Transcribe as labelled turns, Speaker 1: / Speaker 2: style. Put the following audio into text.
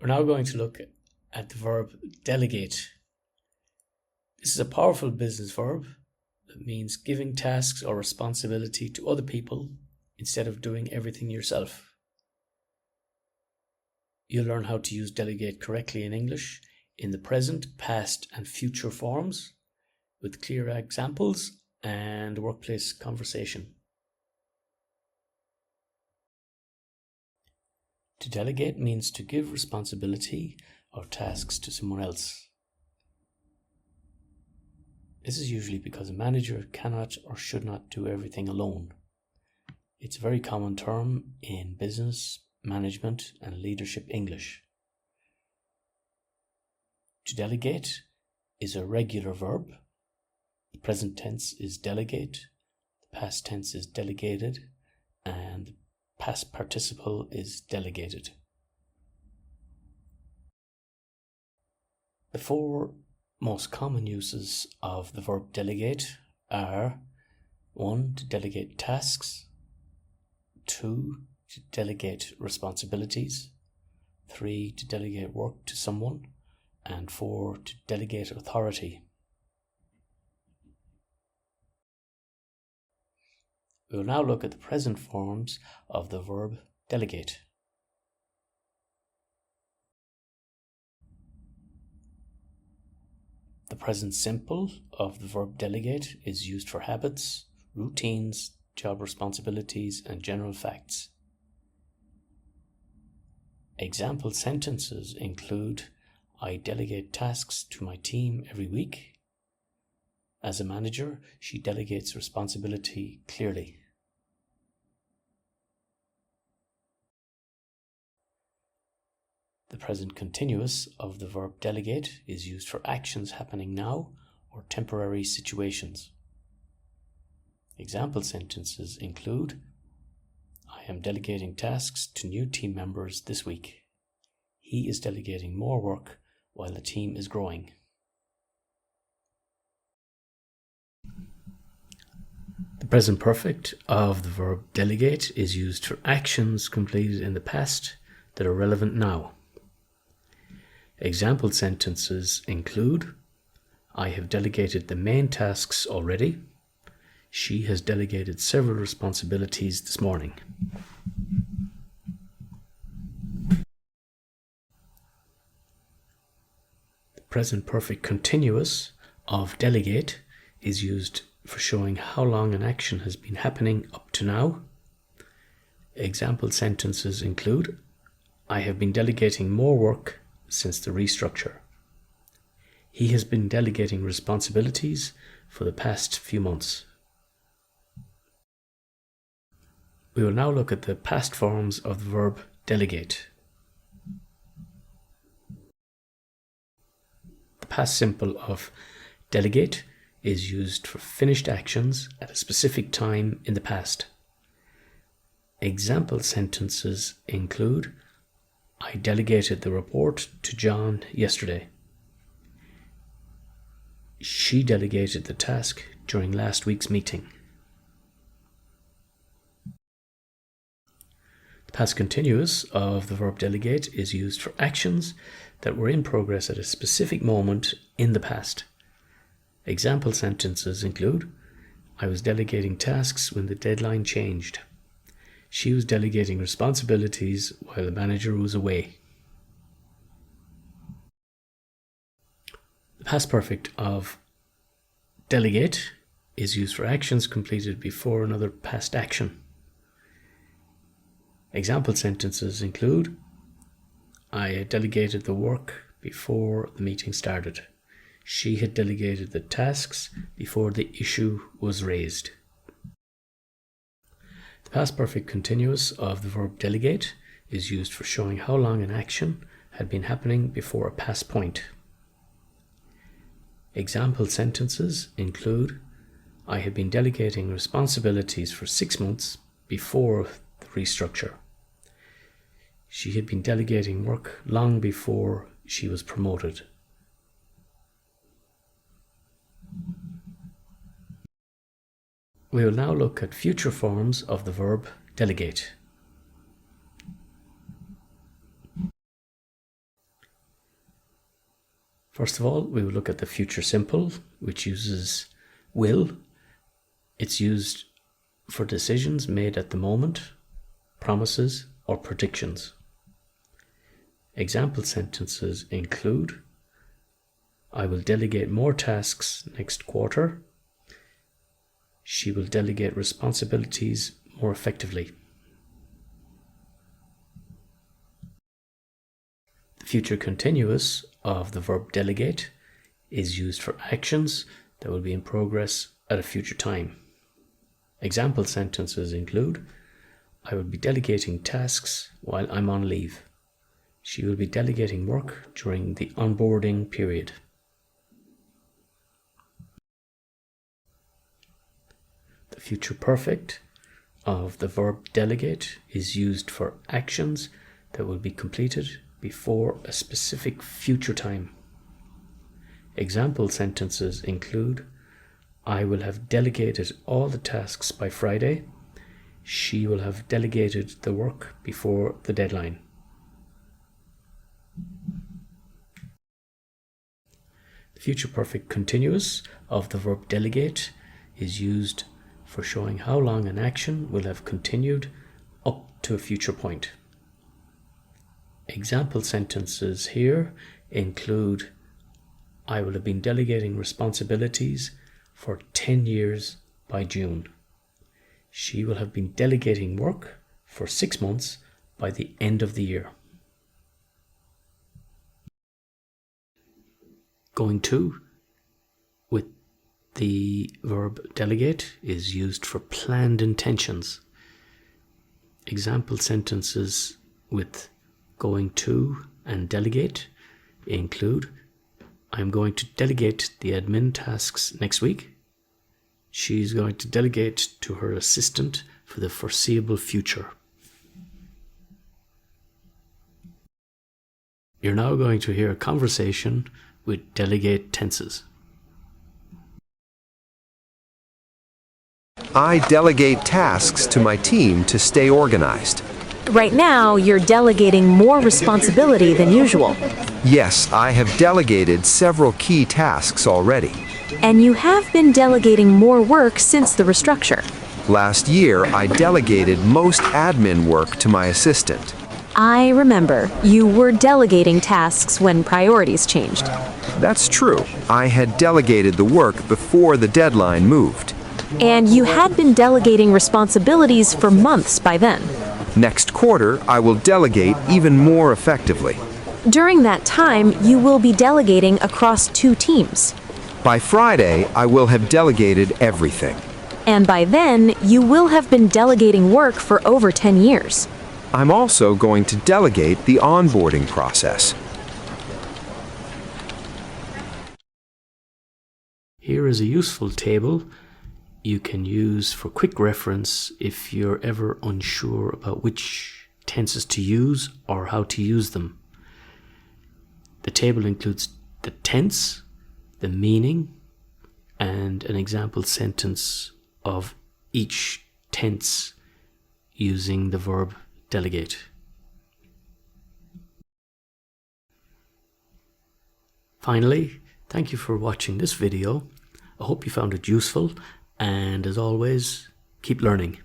Speaker 1: We're now going to look at the verb delegate. This is a powerful business verb that means giving tasks or responsibility to other people instead of doing everything yourself. You'll learn how to use delegate correctly in English in the present, past, and future forms with clear examples and workplace conversation. To delegate means to give responsibility or tasks to someone else. This is usually because a manager cannot or should not do everything alone. It's a very common term in business, management, and leadership English. To delegate is a regular verb. The present tense is delegate, the past tense is delegated, and the past participle is delegated. The four most common uses of the verb delegate are 1. To delegate tasks, 2. To delegate responsibilities, 3. To delegate work to someone, and 4. To delegate authority. We will now look at the present forms of the verb delegate. The present simple of the verb delegate is used for habits, routines, job responsibilities, and general facts. Example sentences include: I delegate tasks to my team every week. As a manager, she delegates responsibility clearly. The present continuous of the verb delegate is used for actions happening now or temporary situations. Example sentences include: I am delegating tasks to new team members this week. He is delegating more work while the team is growing. The present perfect of the verb delegate is used for actions completed in the past that are relevant now. Example sentences include: I have delegated the main tasks already. She has delegated several responsibilities this morning. The present perfect continuous of delegate is used for showing how long an action has been happening up to now. Example sentences include: I have been delegating more work since the restructure. He has been delegating responsibilities for the past few months. We will now look at the past forms of the verb delegate. The past simple of delegate is used for finished actions at a specific time in the past. Example sentences include: I delegated the report to John yesterday. She delegated the task during last week's meeting. The past continuous of the verb delegate is used for actions that were in progress at a specific moment in the past. Example sentences include: I was delegating tasks when the deadline changed. She was delegating responsibilities while the manager was away. The past perfect of delegate is used for actions completed before another past action. Example sentences include: I delegated the work before the meeting started. She had delegated the tasks before the issue was raised. The past perfect continuous of the verb delegate is used for showing how long an action had been happening before a past point. Example sentences include: I had been delegating responsibilities for 6 months before the restructure. She had been delegating work long before she was promoted. We will now look at future forms of the verb delegate. First of all, we will look at the future simple, which uses will. It's used for decisions made at the moment, promises, or predictions. Example sentences include, I will delegate more tasks next quarter. She will delegate responsibilities more effectively. The future continuous of the verb delegate is used for actions that will be in progress at a future time. Example sentences include, I will be delegating tasks while I'm on leave. She will be delegating work during the onboarding period. The future perfect of the verb delegate is used for actions that will be completed before a specific future time. Example sentences include, I will have delegated all the tasks by Friday. She will have delegated the work before the deadline. The future perfect continuous of the verb delegate is used for showing how long an action will have continued up to a future point. Example sentences here include, I will have been delegating responsibilities for 10 years by June. She will have been delegating work for 6 months by the end of the year. Going to with the verb delegate is used for planned intentions. Example sentences with going to and delegate include, I'm going to delegate the admin tasks next week. She's going to delegate to her assistant for the foreseeable future. You're now going to hear a conversation with delegate tenses.
Speaker 2: I delegate tasks to my team to stay organized.
Speaker 3: Right now, you're delegating more responsibility than usual.
Speaker 2: Yes, I have delegated several key tasks already.
Speaker 3: And you have been delegating more work since the restructure.
Speaker 2: Last year, I delegated most admin work to my assistant.
Speaker 3: I remember, you were delegating tasks when priorities changed.
Speaker 2: That's true. I had delegated the work before the deadline moved.
Speaker 3: And you had been delegating responsibilities for months by then.
Speaker 2: Next quarter, I will delegate even more effectively.
Speaker 3: During that time, you will be delegating across 2 teams.
Speaker 2: By Friday, I will have delegated everything.
Speaker 3: And by then, you will have been delegating work for over 10 years.
Speaker 2: I'm also going to delegate the onboarding process.
Speaker 1: Here is a useful table you can use for quick reference if you're ever unsure about which tenses to use or how to use them. The table includes the tense, the meaning, and an example sentence of each tense using the verb delegate. Finally, thank you for watching this video. I hope you found it useful, and as always, keep learning.